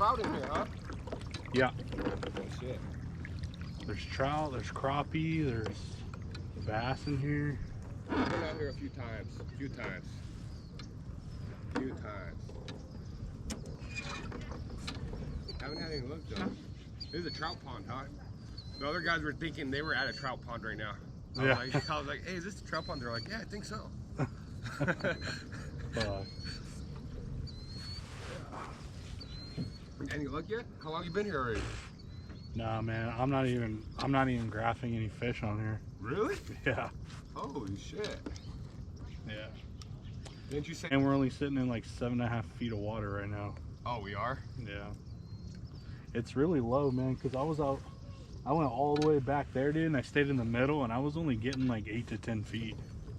trout in here, huh? Yeah. Oh, shit. There's trout, there's crappie, there's bass in here. I've been out here a few times. Haven't had any luck though. This is a trout pond, huh? The other guys were thinking they were at a trout pond right now. I was like, hey, is this a trout pond? They're like, yeah, I think so. Any luck yet? How long you been here already? Nah, man, I'm not even graphing any fish on here. Really? Yeah. Holy shit. Yeah. Didn't you say? And we're only sitting in like 7.5 feet of water right now. Oh, we are? Yeah. It's really low, man, because I went all the way back there, dude, and I stayed in the middle, and I was only getting like 8 to 10 feet.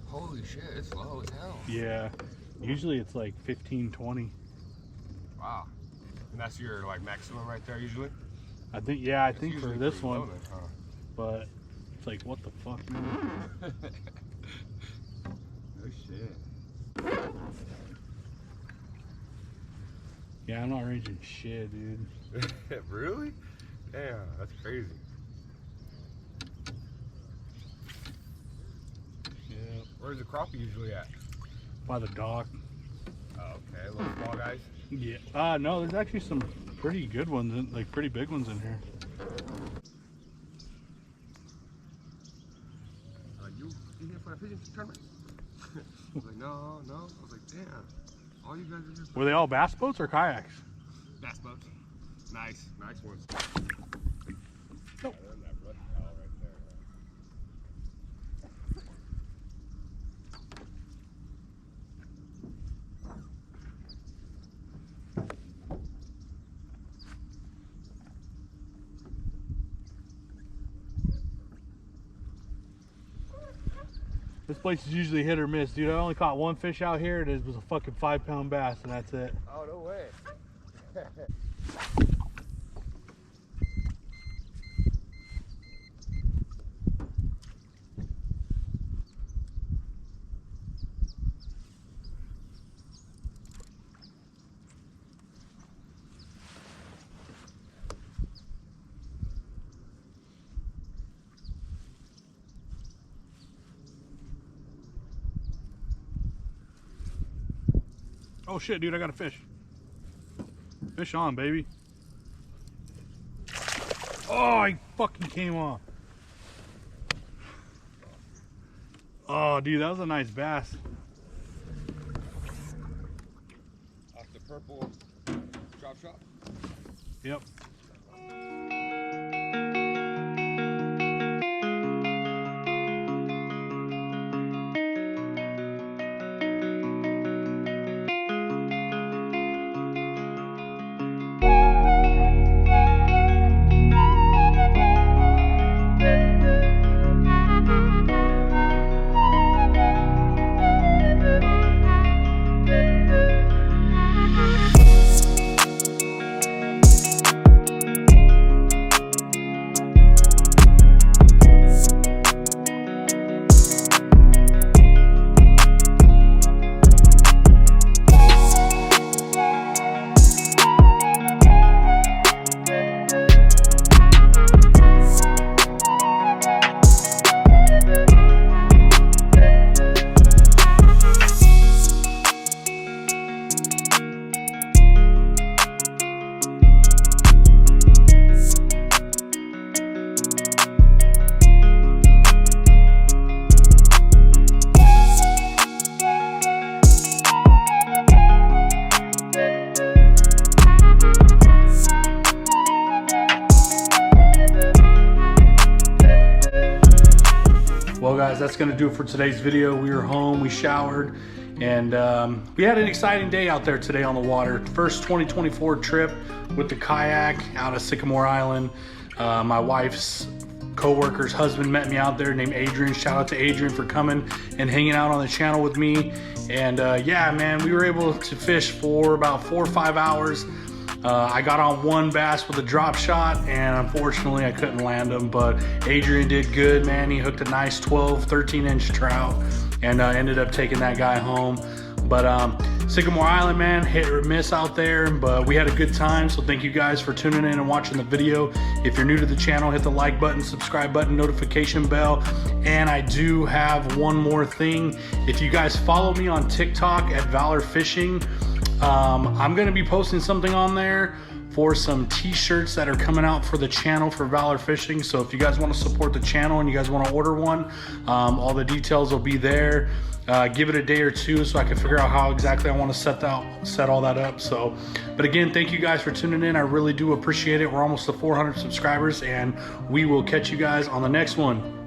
Holy shit, it's low as hell. Yeah. Usually it's like 15, 20. Wow. And that's your like maximum right there usually? I think, yeah, I think for this one. Then, huh? But it's like, what the fuck, man? No shit. Yeah, I'm not ranging shit, dude. Really? Damn, that's crazy. Yeah. Where's the crappie usually at? By the dock. Oh, okay. Little small guys? Yeah. No, there's actually some pretty good ones, like pretty big ones in here. You here for a fishing tournament? I was like, no. I was like, damn. All you guys are here for. Were they all bass boats or kayaks? Bass boats. Nice ones. Nope. This place is usually hit or miss, dude. I only caught one fish out here, and it was a fucking 5-pound bass, and that's it. Oh, no way. Oh shit, dude, I got a fish. Fish on, baby. Oh, he fucking came off. Oh, dude, that was a nice bass. Off the purple drop shot? Yep. Well guys, that's gonna do it for today's video. We were home, we showered, and we had an exciting day out there today on the water. First 2024 trip with the kayak out of Sycamore Island. My wife's co-worker's husband met me out there named Adrian. Shout out to Adrian for coming and hanging out on the channel with me. And yeah, man, we were able to fish for about 4 or 5 hours. I got on one bass with a drop shot, and unfortunately I couldn't land him, but Adrian did good, man. He hooked a nice 12, 13-inch trout, and ended up taking that guy home. But Sycamore Island, man, hit or miss out there, but we had a good time. So thank you guys for tuning in and watching the video. If you're new to the channel, hit the like button, subscribe button, notification bell. And I do have one more thing. If you guys follow me on TikTok at Valor Fishing, I'm gonna be posting something on there for some t-shirts that are coming out for the channel for Valor Fishing. So if you guys want to support the channel and you guys want to order one, all the details will be there. Give it a day or two so I can figure out how exactly I want to set all that up. So, but again, thank you guys for tuning in. I really do appreciate it. We're almost to 400 subscribers, and we will catch you guys on the next one.